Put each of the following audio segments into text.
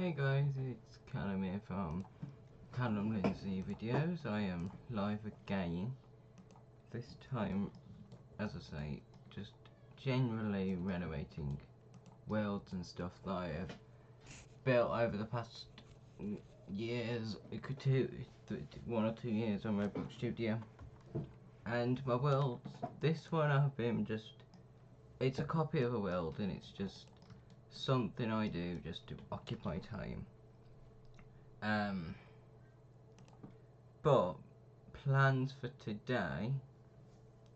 Hey guys, it's Callum here from Callum Lindsay Videos. I am live again. This time, as I say, just generally renovating worlds and stuff that I have built over the past years. It could 1 or 2 years on Roblox Studio. And my worlds, this one I've been it's a copy of a world and it's just something I do just to occupy time. But plans for today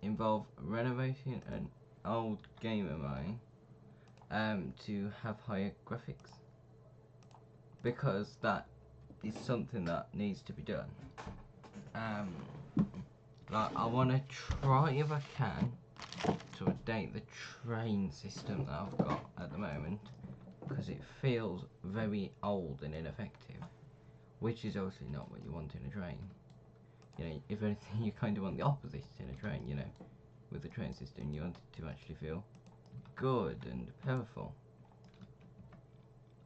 involve renovating an old game of mine to have higher graphics, because that is something that needs to be done. Like I want to try if I can to update the train system that I've got at the moment, because it feels very old and ineffective, which is obviously not what you want in a train. You know, if anything, you kind of want the opposite in a train, you know. With the train system, you want it to actually feel good and powerful.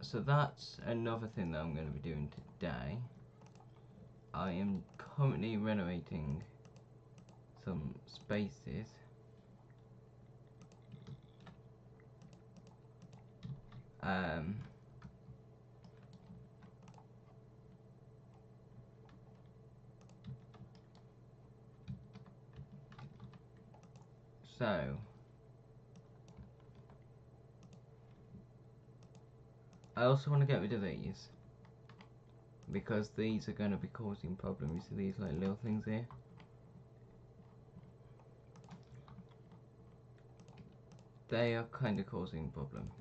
So that's another thing that I'm going to be doing today. I am currently renovating some spaces. So I also want to get rid of these, because these are going to be causing problems. You see these like little things here? They are kind of causing a problem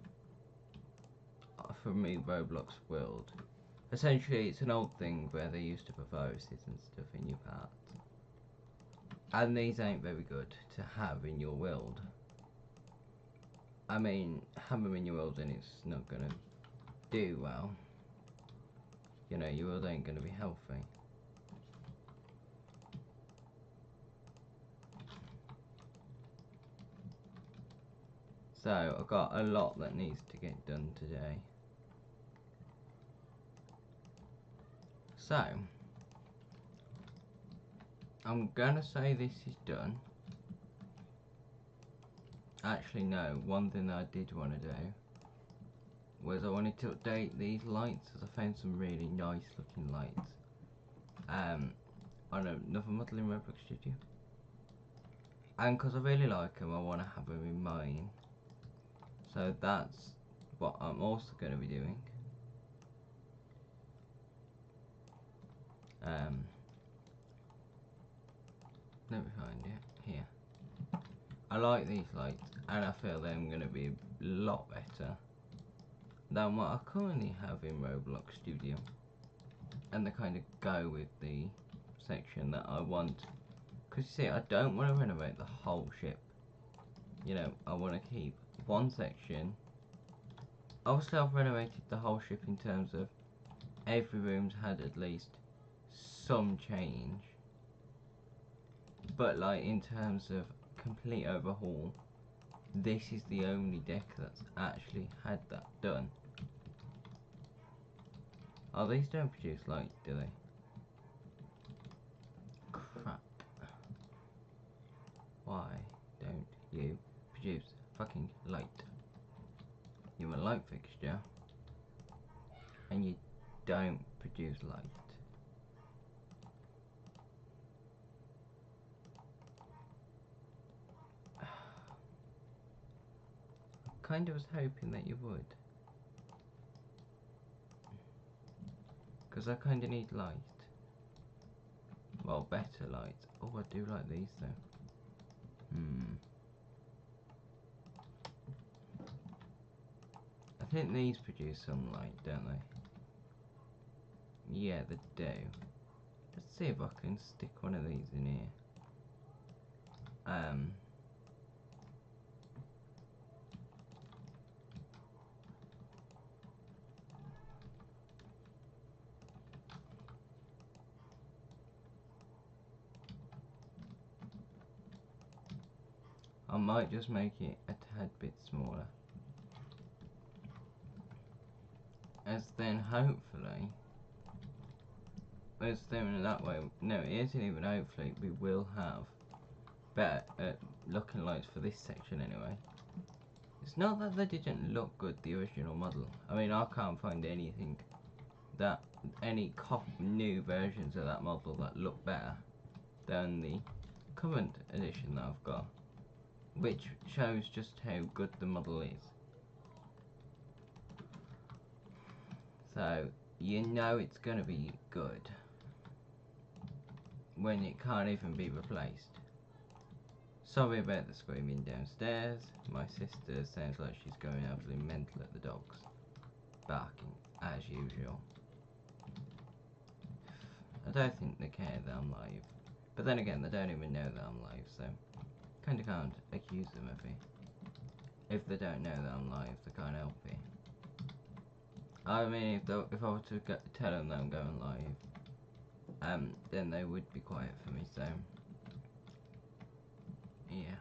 for me, Roblox world. Essentially, it's an old thing where they used to put viruses and stuff in your parts, and these ain't very good to have in your world. I mean, have them in your world and it's not gonna do well. You know, your world ain't gonna be healthy. So I've got a lot that needs to get done today. So I'm gonna say this is done. Actually no, one thing that I did want to do was I wanted to update these lights, as I found some really nice looking lights on another model in Roblox Studio, and because I really like them, I want to have them in mine. So that's what I'm also going to be doing. Let me find it here. I like these lights, and I feel they're going to be a lot better than what I currently have in Roblox Studio, and they kind of go with the section that I want. Because you see, I don't want to renovate the whole ship. You know, I want to keep one section. Obviously I've renovated the whole ship in terms of every room's had at least some change, but like in terms of complete overhaul, this is the only deck that's actually had that done. Oh, these don't produce light, do they? Crap. Why don't you produce fucking light? You're a light fixture and you don't produce light. I kind of was hoping that you would, because I kind of need light. Well, better light. Oh, I do like these though. I think these produce some light, don't they? Yeah, they do. Let's see if I can stick one of these in here. I might just make it a tad bit smaller. as then hopefully, as then that way, no, it isn't even hopefully, we will have better looking lights for this section anyway. It's not that they didn't look good, the original model. I mean, I can't find anything that, any new versions of that model that look better than the current edition that I've got, which shows just how good the model is. So, you know it's gonna be good when it can't even be replaced. Sorry about the screaming downstairs. My sister sounds like she's going absolutely mental at the dogs, barking as usual. I don't think they care that I'm live, but then again, they don't even know that I'm live, so kinda can't accuse them of it. If they don't know that I'm live, they can't help it. I mean, if I were to tell them that I'm going live, then they would be quiet for me, so yeah.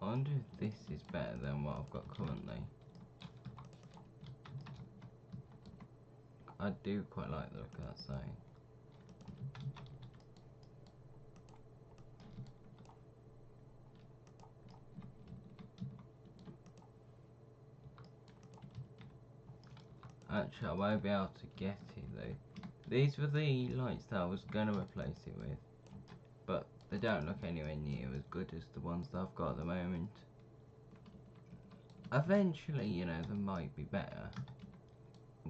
I wonder if this is better than what I've got currently. I do quite like the look of that sign. Actually, I won't be able to get it though. These were the lights that I was going to replace it with, but they don't look anywhere near as good as the ones that I've got at the moment. Eventually, you know, they might be better.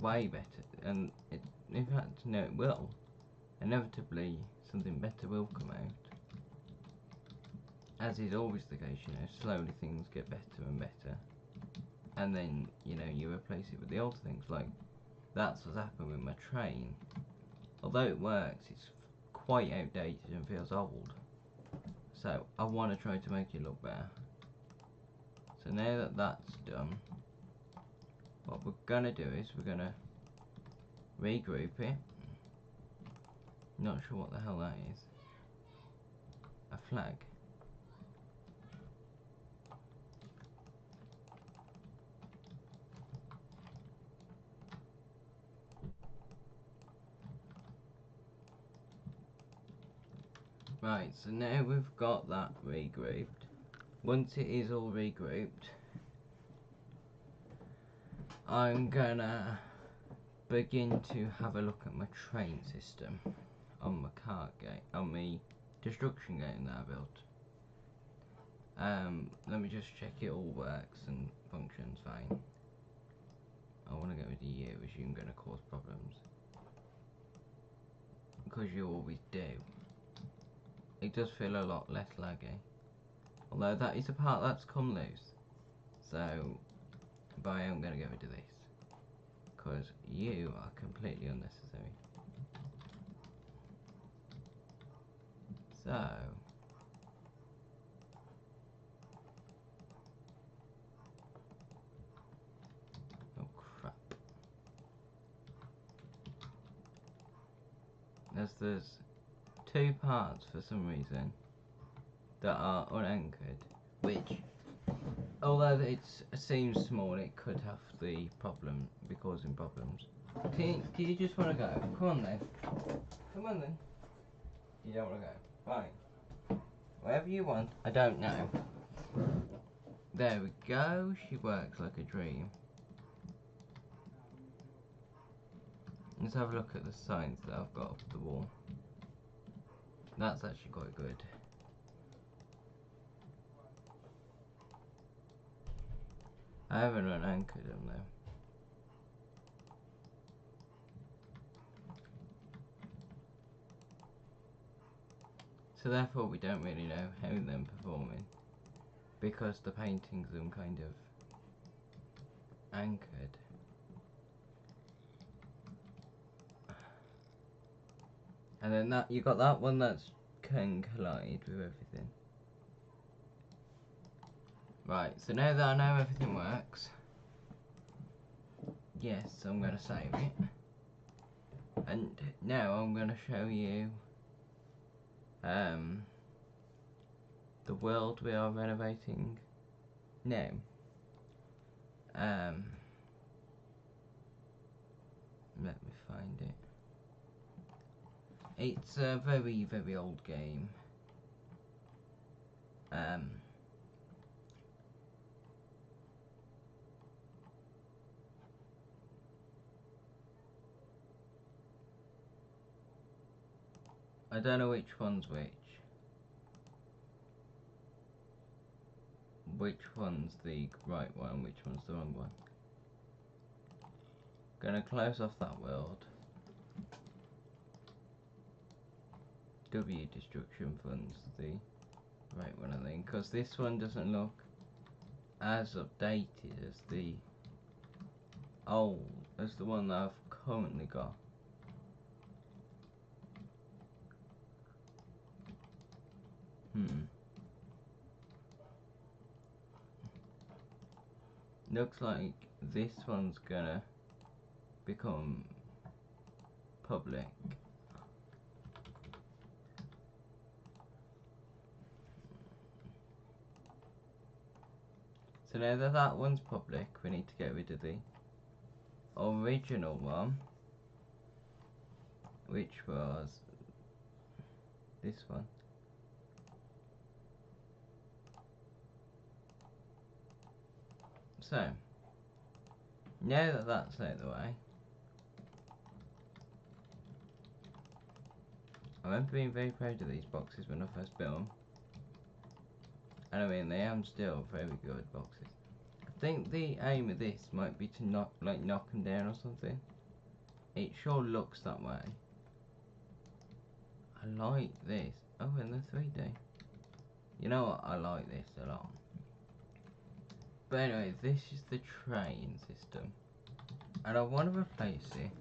Way better, and in fact, no, it will. Inevitably, something better will come out. As is always the case, you know, slowly things get better and better. And then, you know, you replace it with the old things, like, that's what's happened with my train. Although it works, it's quite outdated and feels old. So, I want to try to make it look better. So now that that's done, what we're gonna do is we're gonna regroup it. Not sure what the hell that is. A flag. Right, so now we've got that regrouped. Once it is all regrouped, I'm gonna begin to have a look at my train system on my car gate, on my destruction gate that I built. Let me just check it all works and functions fine. I want to go with you, as you're going to cause problems. Because you always do. It does feel a lot less laggy. Although that is a part that's come loose. So, but I am going to go into this. Because you are completely unnecessary. So, oh crap. There's two parts for some reason that are unanchored, which, although it seems small, it could have the problem, be causing problems. Do you just want to go? Come on then. Come on then. You don't want to go. Fine. Whatever you want. I don't know. There we go. She works like a dream. Let's have a look at the signs that I've got up the wall. That's actually quite good. I haven't unanchored them though. So therefore we don't really know how they're performing, because the paintings are kind of anchored. And then that you got that one that's can collide with everything. Right, so now that I know everything works, yes, I'm going to save it. And now I'm going to show you the world we are renovating now. Let me find it. It's a very, very old game. I don't know which one's which. Which one's the right one, which one's the wrong one. Gonna close off that world. W destruction funds the right one, I think, because this one doesn't look as updated as the one that I've currently got. Looks like this one's gonna become public. So now that that one's public, we need to get rid of the original one, which was this one. So, now that that's out of the way, I remember being very proud of these boxes when I first built them. And I mean, they are still very good boxes. I think the aim of this might be to knock them down or something. It sure looks that way. I like this. Oh, and the 3D. You know what? I like this a lot. But anyway, this is the train system. And I want to replace it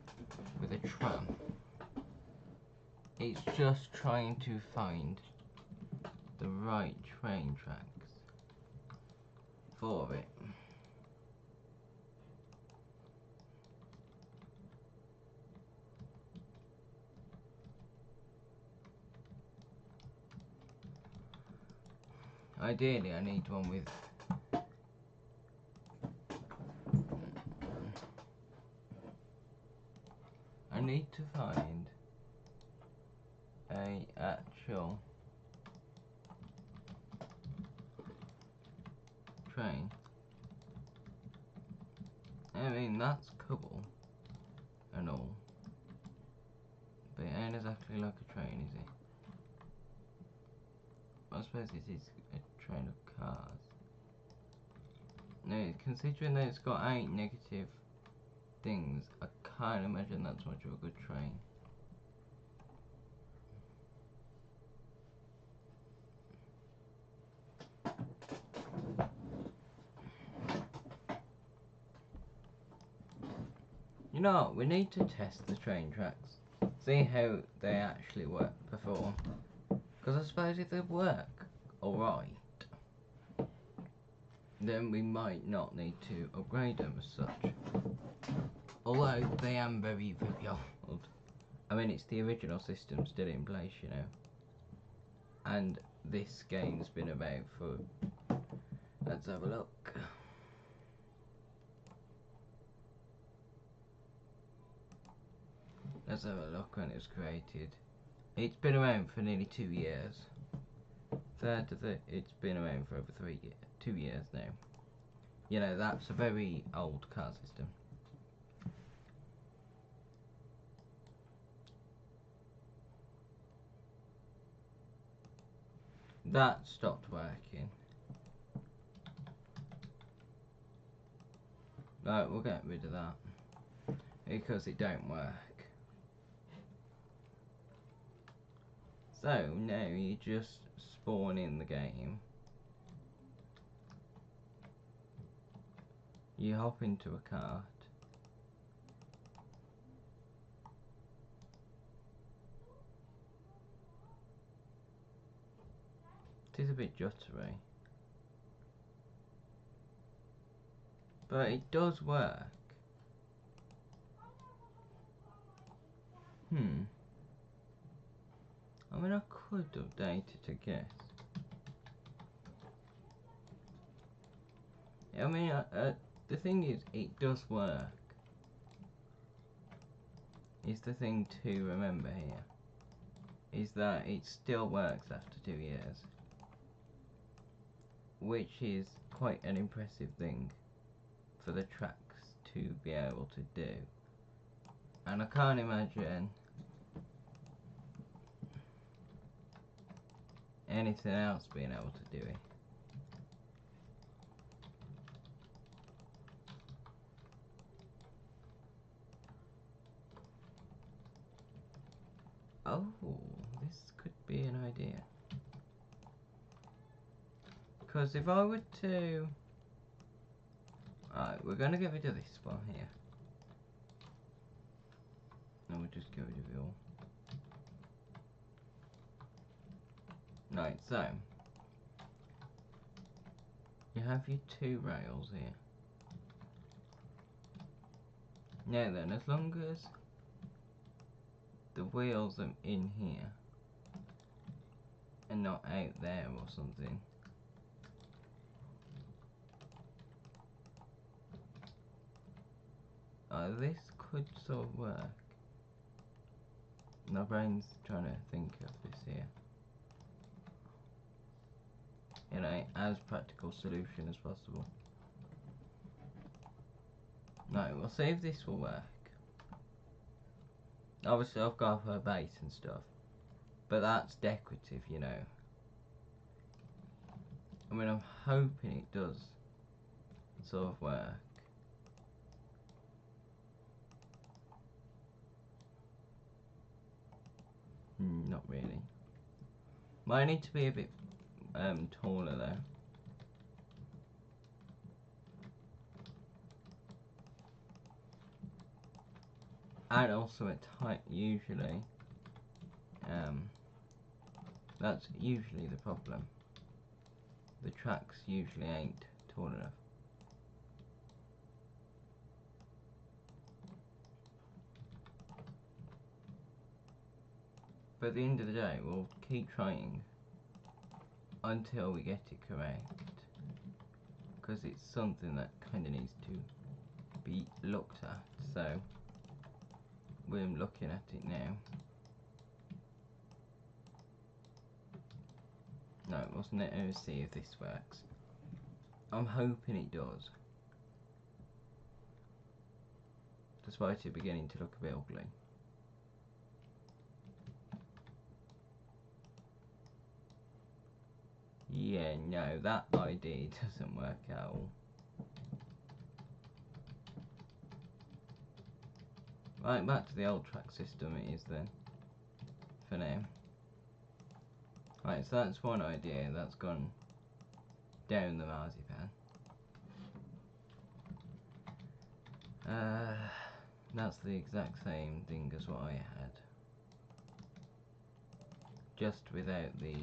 with a tram. It's just trying to find the right train tracks for it. Ideally, I need one with I need to find a actual train. I mean, that's cool and all, but it ain't exactly like a train, is it? I suppose it is a train of cars. Now, considering that it's got 8 negative things, I can't imagine that's much of a good train. You know what, we need to test the train tracks, see how they actually work before, because I suppose if they work alright, then we might not need to upgrade them as such. Although they are very, very old. I mean, it's the original system still in place, you know. And this game's been about for... Let's have a look. Let's have a look when it was created. It's been around for nearly 2 years. It's been around for over 2 years now. You know, that's a very old car system. That stopped working. Right, we'll get rid of that because it don't work. So now you just spawn in the game. You hop into a cart. It is a bit juttery, but it does work. I mean, I could update it, I guess. I mean, the thing is, it does work. Is the thing to remember here. Is that it still works after 2 years. Which is quite an impressive thing for the tracks to be able to do. And I can't imagine anything else being able to do it. Oh, this could be an idea. Because if I were to... Alright, we're going to get rid of this one here. And we'll just get rid of it all. Right, so... You have your 2 rails here. Now then, as long as the wheels are in here and not out there or something, this could sort of work. My brain's trying to think of this here. You know, as practical solution as possible. Right, we'll see if this will work. Obviously I've got her base and stuff, but that's decorative, you know. I mean, I'm hoping it does sort of work. Not really. Might need to be a bit taller though. And also at height, usually, that's usually the problem. The tracks usually ain't tall enough. But at the end of the day, we'll keep trying until we get it correct, because it's something that kind of needs to be looked at. So we're looking at it now. No, let's see if this works. I'm hoping it does, despite it beginning to look a bit ugly. Yeah, no, that idea doesn't work at all. Right, back to the old track system it is then, for now. Right, so that's one idea that's gone down the marzipan. That's the exact same thing as what I had, just without the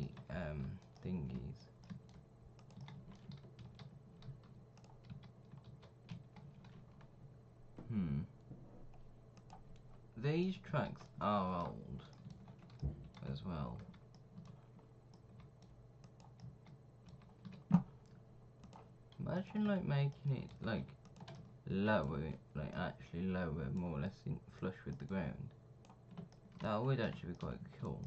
thingies. These tracks are old as well. Imagine like making it like lower, like actually lower, more or less flush with the ground. That would actually be quite cool.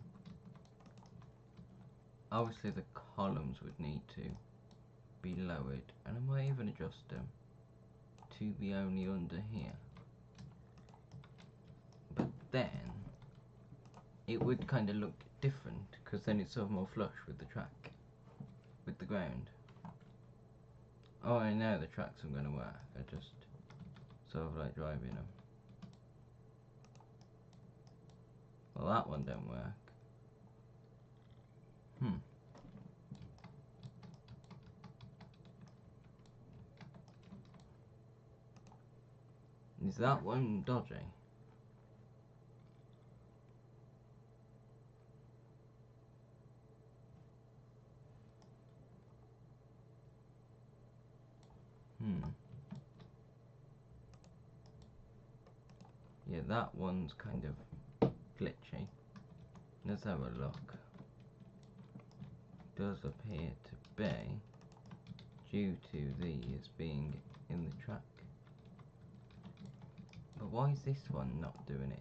Obviously the columns would need to be lowered, and I might even adjust them to be only under here. But then it would kind of look different, because then it's sort of more flush with the track, with the ground. Oh, I know the tracks I'm going to work. I just sort of like driving them. Well, that one don't work. Is that one dodgy? Yeah, that one's kind of glitchy. Let's have a look. Does appear to be due to these being in the track. But why is this one not doing it?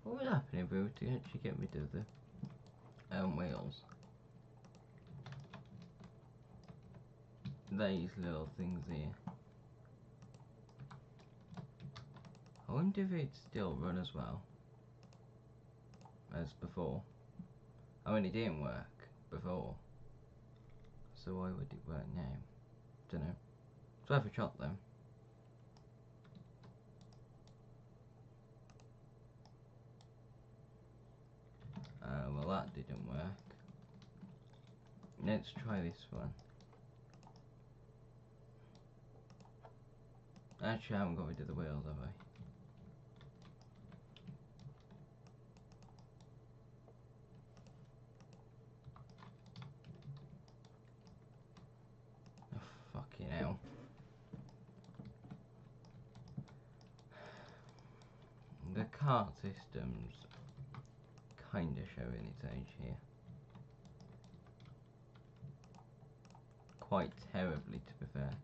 What would happen if we were to actually get rid of the wheels? These little things here. I wonder if it'd still run as well as before. I mean, it didn't work before, so why would it work now? Don't know. So have a shot then. Well, that didn't work. Let's try this one. Actually, I haven't got rid of the wheels, have I? Oh, fucking hell. The cart system's kinda showing its age here. Quite terribly, to be fair.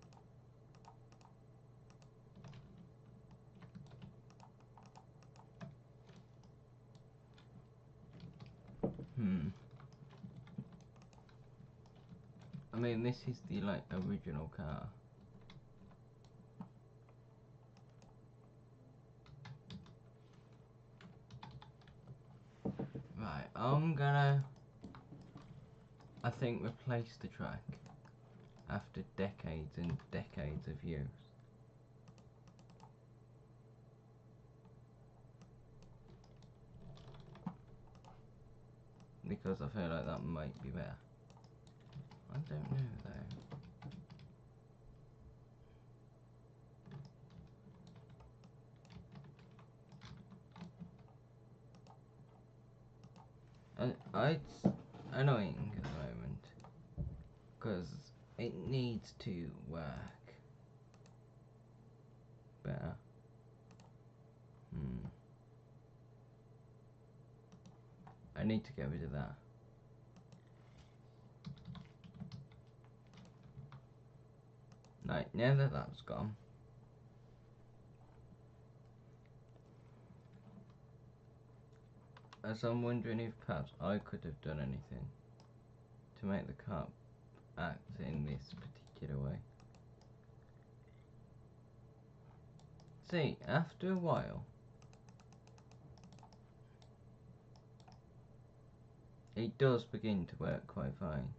I mean, this is the, like, original car. Right, I'm gonna, I think, replace the track after decades and decades of use. Because I feel like that might be better. I don't know though. It's annoying at the moment because it needs to work better. I need to get rid of that. Right, now that that's gone, as I'm wondering if perhaps I could have done anything to make the car act in this particular way. See, after a while, it does begin to work quite fine.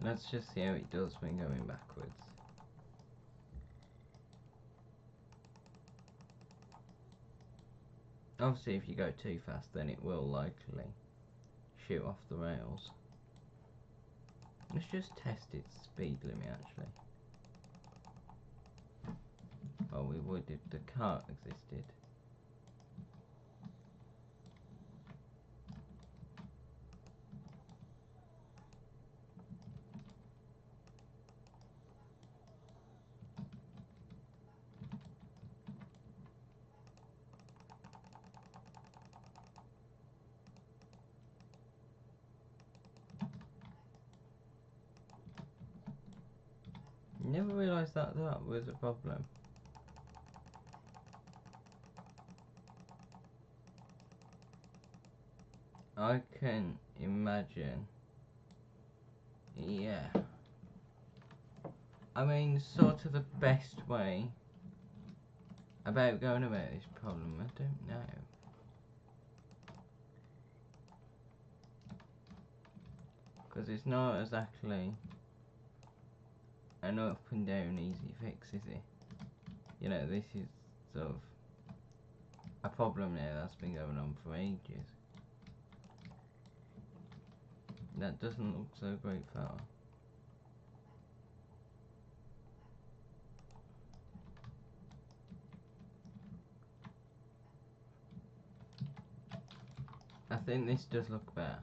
Let's just see how it does when going backwards. Obviously, if you go too fast, then it will likely shoot off the rails. Let's just test its speed limit, actually. Oh, we would if the cart existed. Never realised that was a problem. I can imagine. Yeah. I mean, sort of the best way about going about this problem, I don't know. Because it's not exactly an up and down easy fix, is it? You know, this is sort of a problem now that's been going on for ages. That doesn't look so great, fella. I think this does look better.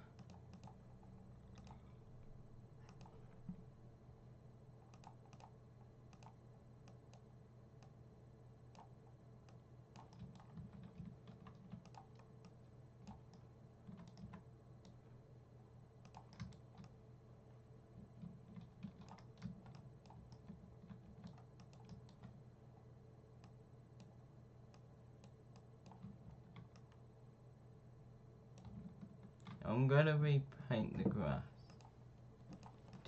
I'm gonna repaint the grass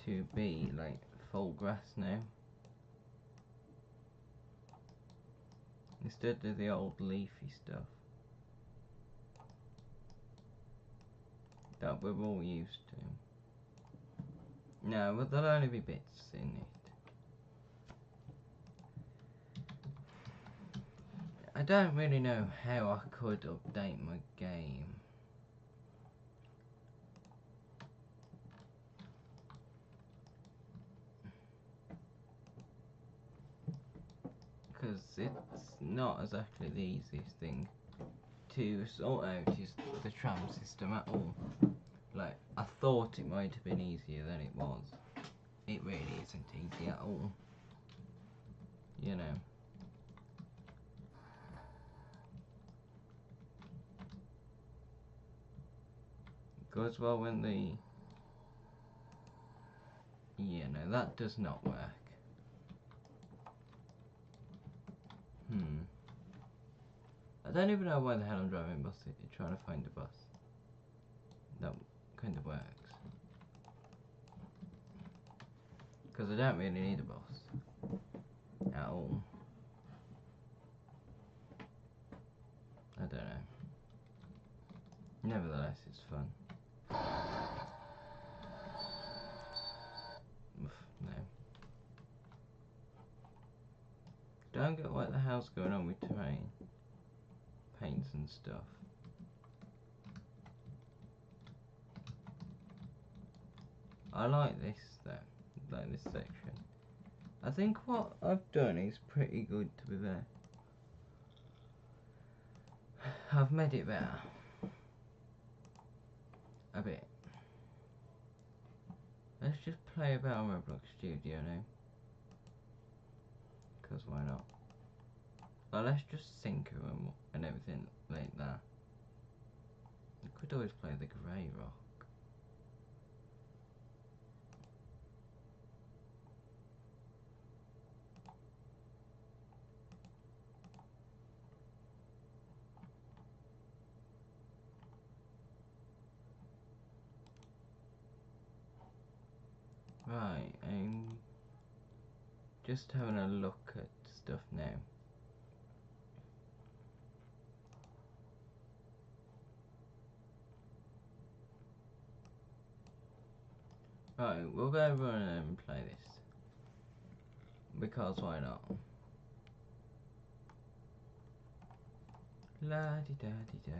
to be like full grass now, instead of the old leafy stuff that we're all used to. No, but there'll only be bits in it. I don't really know how I could update my game. Because it's not exactly the easiest thing to sort out is the tram system at all. Like, I thought it might have been easier than it was. It really isn't easy at all. You know. Goes well when the... Yeah, no, that does not work. I don't even know why the hell I'm driving bus trying to find a bus. That kind of works. Because I don't really need a bus. At all. I don't know. Nevertheless, it's fun. Oof, no. Don't get what the hell's going on with terrain. Paints and stuff. I like this though, like this section. I think what I've done is pretty good, to be fair. I've made it better. A bit. Let's just play about on Roblox Studio now. Because why not? Well, let's just sync her and everything like that. You could always play the grey rock. Right, I'm just having a look at stuff now. Right, we'll go run and play this. Because why not? La di da di da.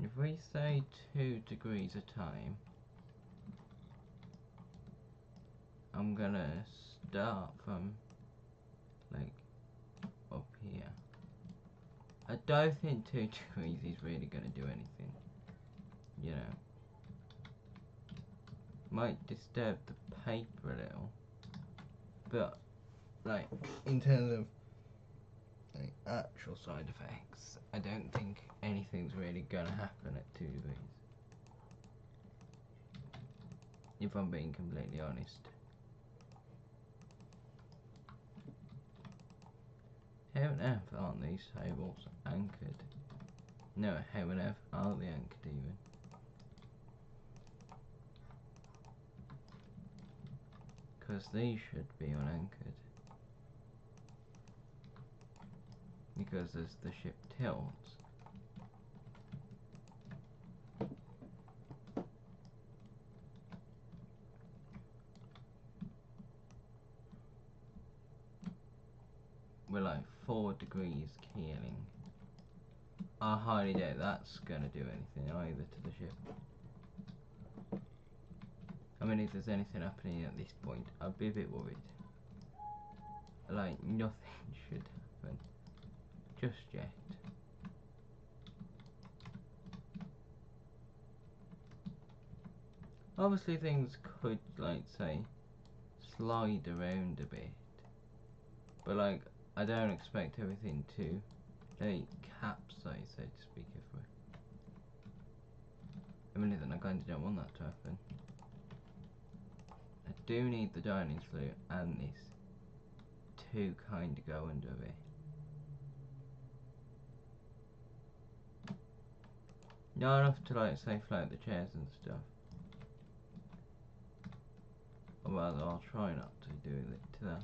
If we say 2 degrees a time, I'm gonna start from like up here. I don't think 2 degrees is really gonna do anything. You know. Might disturb the paper a little. But like in terms of like actual side effects, I don't think anything's really gonna happen at 2 degrees. If I'm being completely honest. How on earth aren't these tables anchored? No, how on earth aren't they anchored even? Because these should be unanchored. Because as the ship tilts, we're like 4 degrees keeling. I highly doubt that's gonna do anything either to the ship. I mean, if there's anything happening at this point, I'd be a bit worried. Like, nothing should happen just yet. Obviously things could, like, say, slide around a bit, but like, I don't expect everything to, like, capsize, so to speak, if we're... I mean, then I kinda don't want that to happen. I do need the dining sloot and this to kinda go under it. Not enough to, like, say, float the chairs and stuff. Or rather, I'll try not to do it to that.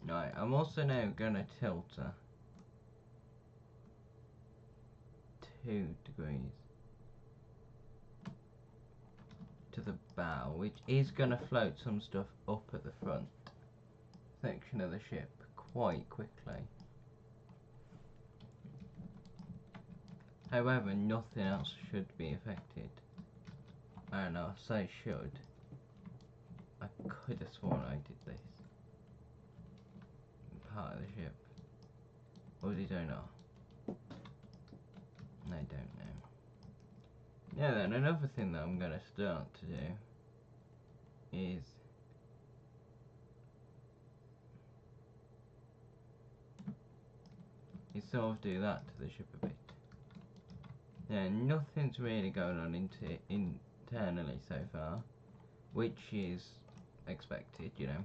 Right, I'm also now gonna tilt her 2 degrees to the bow, which is gonna float some stuff up at the front section of the ship quite quickly. However, nothing else should be affected. And I'll say should. I could have sworn I did this. Part of the ship. Or did I not? I don't know. Yeah, then another thing that I'm going to start to do is sort of do that to the ship a bit. Yeah, nothing's really going on internally so far, which is expected, you know.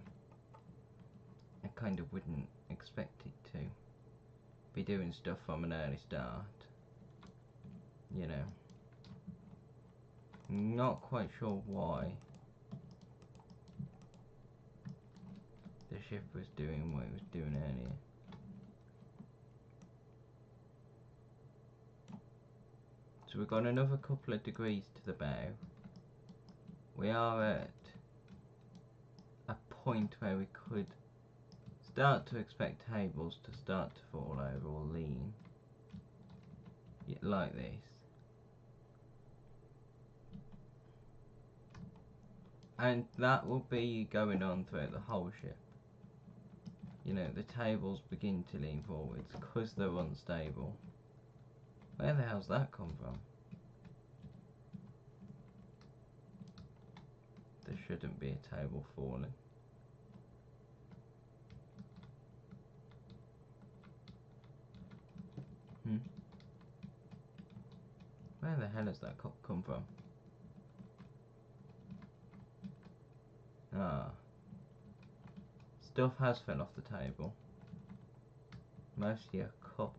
I kind of wouldn't expect it to be doing stuff from an early start, you know. Not quite sure why the ship was doing what it was doing earlier. So we've got another couple of degrees to the bow. We are at a point where we could start to expect tables to start to fall over or lean, like this. And that will be going on throughout the whole ship. You know, the tables begin to lean forwards because they're unstable. Where the hell's that come from? There shouldn't be a table falling. Where the hell has that come from? Ah. Stuff has fell off the table. Mostly a cup.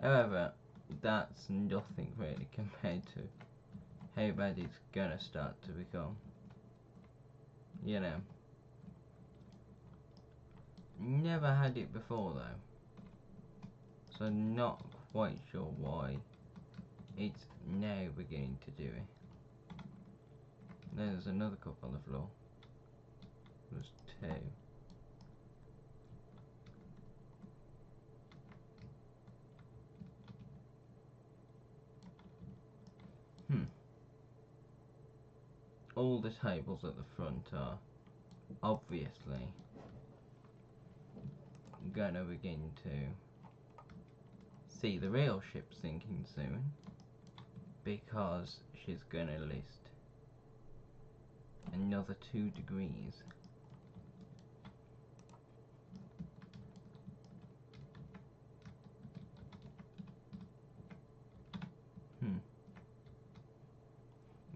However, that's nothing really compared to how bad it's gonna start to become. You know. Never had it before though. So not quite sure why it's now beginning to do it. There's another cup on the floor. There's 2. All the tables at the front are obviously gonna begin to see the real ship sinking soon, because she's gonna list another 2 degrees.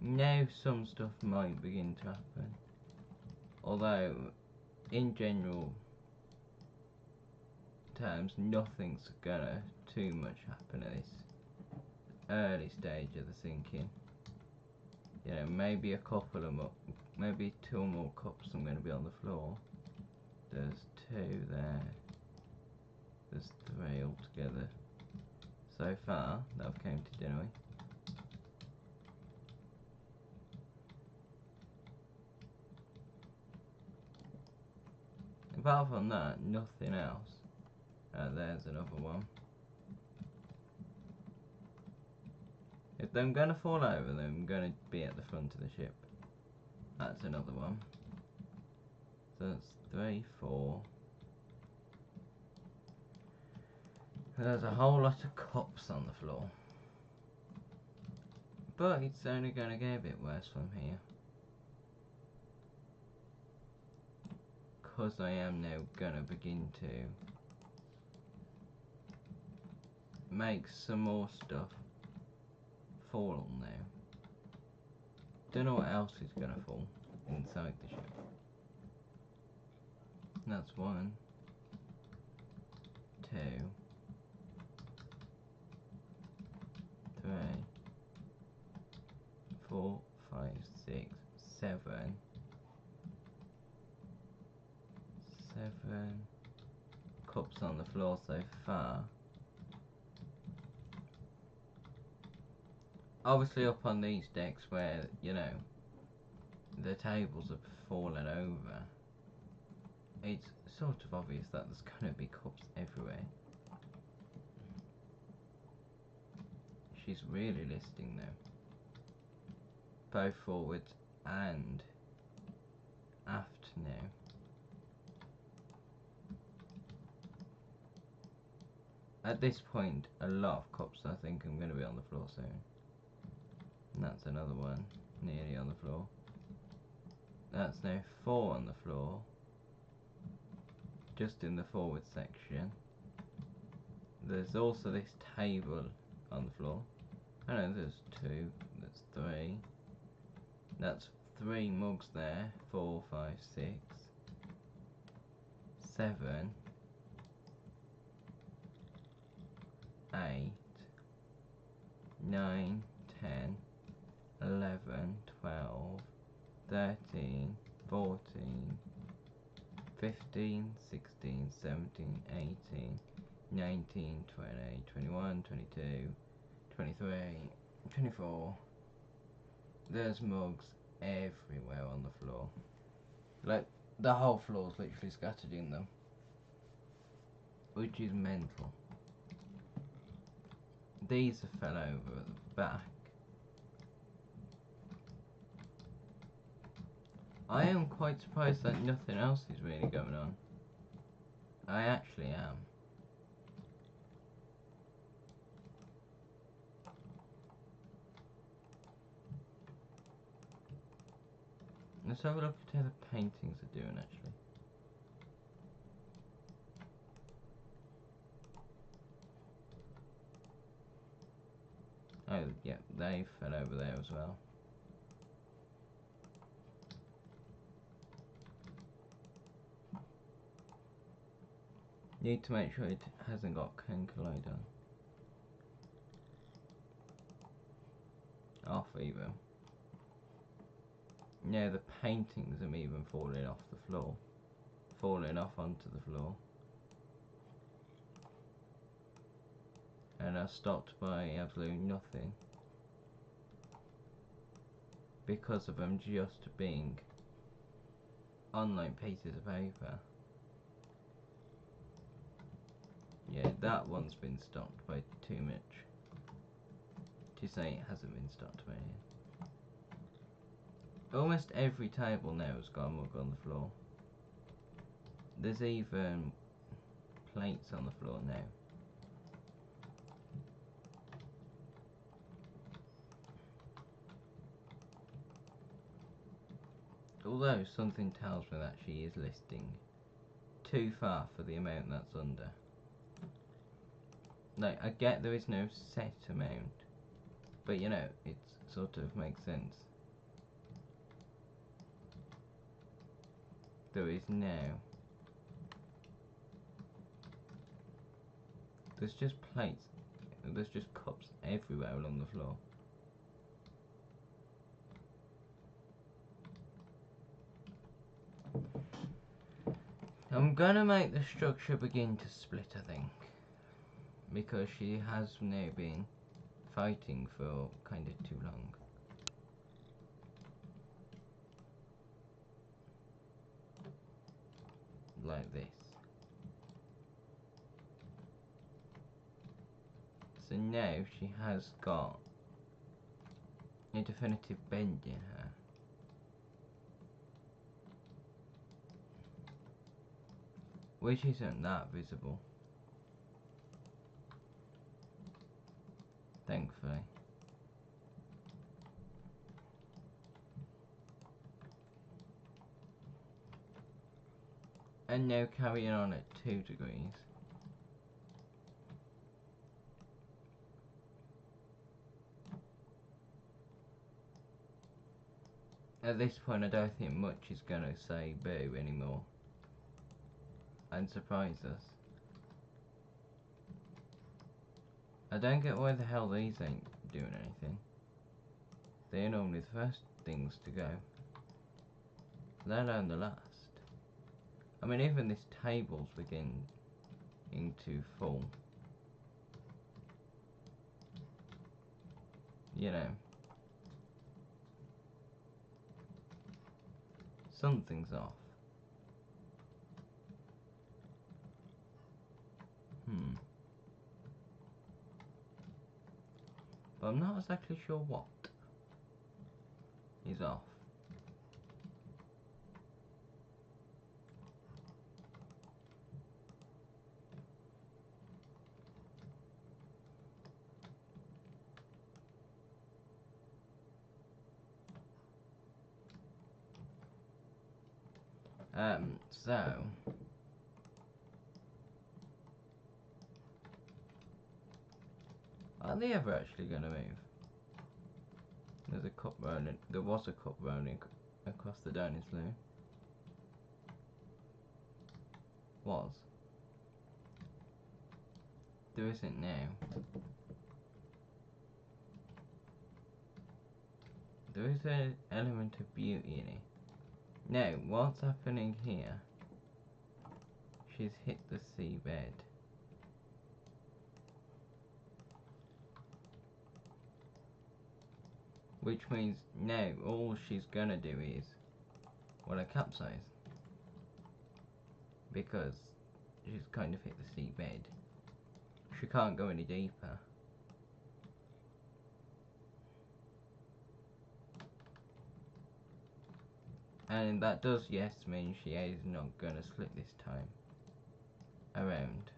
Now some stuff might begin to happen, although in general terms nothing's gonna too much happen at this early stage of the sinking. You know, maybe a couple of more, maybe 2 more cups I'm going to be on the floor. There's 2 there. There's 3 altogether. so far that I've counted anyway. Apart from that, nothing else. There's another one. If I'm going to fall over, then I'm going to be at the front of the ship. That's another one. So that's 3, 4. There's a whole lot of cups on the floor. But it's only going to get a bit worse from here. Because I am now going to begin to make some more stuff fall now. Don't know what else is going to fall inside the ship. That's 1, 2, 3, 4, 5, 6, 7. 7 cups on the floor so far. Obviously up on these decks where, you know, the tables have fallen over, it's sort of obvious that there's going to be cups everywhere. She's really listing now. Both forwards and aft now. At this point, a lot of cups I think I'm going to be on the floor soon. And that's another one, nearly on the floor. That's now 4 on the floor, just in the forward section. There's also this table on the floor. I know there's 2, that's 3. That's 3 mugs there, 4, 5, 6, 7, 8, 9, 10, 11, 12, 13, 14, 15, 16, 17, 18, 19, 20, 21, 22, 23, 24. There's mugs everywhere on the floor. Like, the whole floor's literally scattered in them. Which is mental. These have fell over at the back. I am quite surprised that nothing else is really going on. I actually am. Let's have a look at how the paintings are doing actually. Oh yeah, they fell over there as well. Need to make sure it hasn't got Cankalide on. Off even. Yeah, the paintings are even falling off the floor. Falling off onto the floor. And are stopped by absolutely nothing. Because of them just being on like pieces of paper. Yeah, that one's been stopped by too much to say it hasn't been stopped by anything. Almost every table now has got a mug on the floor. There's even plates on the floor now. Although something tells me that she is listing too far for the amount that's under. Like, I get there is no set amount, but you know, it sort of makes sense. There is now. There's just plates, there's just cups everywhere along the floor. I'm gonna make the structure begin to split, I think. because she has now been fighting for kind of too long. Like this. So now she has got a definitive bend in her. Which isn't that visible. Thankfully. And now carrying on at 2 degrees. At this point I don't think much is gonna say boo anymore. And surprise us. I don't get why the hell these ain't doing anything. They're normally the first things to go. Let alone the last. I mean, even this table's beginning to fall. You know. Something's off. But I'm not exactly sure what is off. So are they ever actually gonna move? There's a cup rolling. There was a cup rolling across the dining saloon. Was. There isn't now. There is an element of beauty in it. Now, what's happening here? She's hit the seabed. Which means now all she's gonna do is, well, a capsize. Because she's kind of hit the seabed. She can't go any deeper. And that does, yes, mean she is not gonna slip this time around.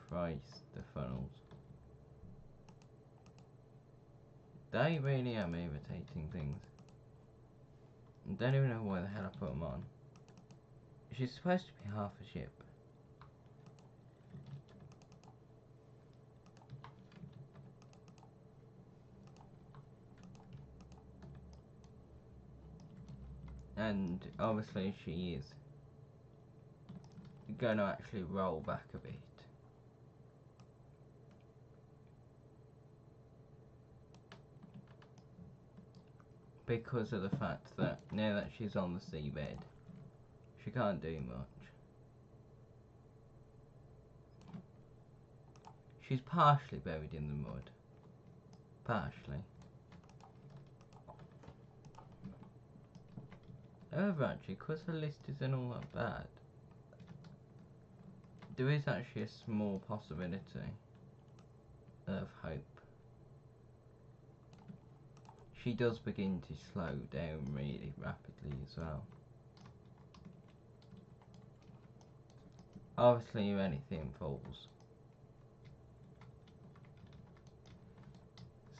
Christ, the funnels. They really am irritating things. I don't even know why the hell I put them on. She's supposed to be half a ship. And obviously she is going to actually roll back a bit. Because of the fact that now that she's on the seabed, she can't do much. She's partially buried in the mud. Partially. However, actually, because the list isn't all that bad, there is actually a small possibility of hope. She does begin to slow down really rapidly as well. Obviously, if anything falls.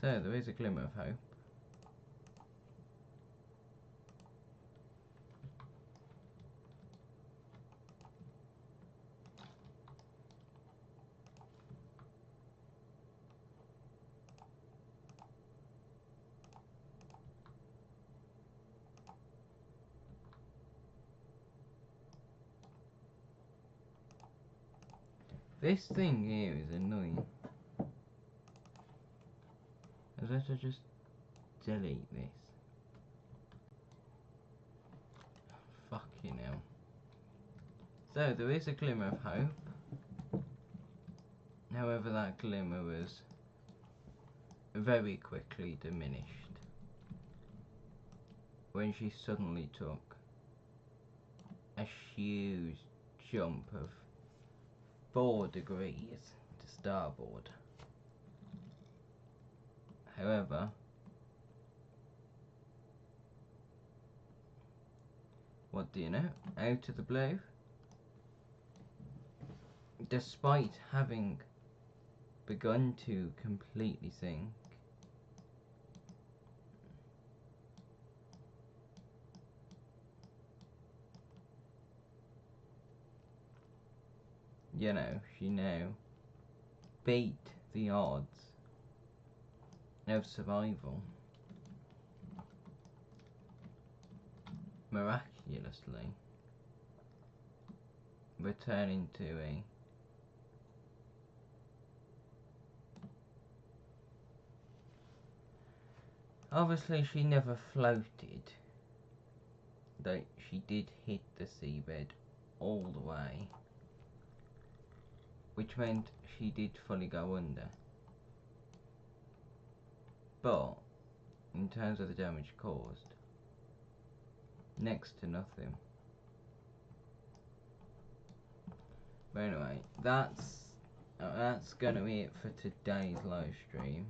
So, there is a glimmer of hope. This thing here is annoying. Let's just delete this. So there is a glimmer of hope. However, that glimmer was very quickly diminished when she suddenly took a huge jump of 4 degrees to starboard. However, what do you know? Out of the blue, despite having begun to completely sink, you know, she now beat the odds of survival miraculously, returning to a obviously she never floated, though she did hit the seabed all the way, which meant she did fully go under. But in terms of the damage caused, next to nothing. But anyway, that's gonna be it for today's live stream.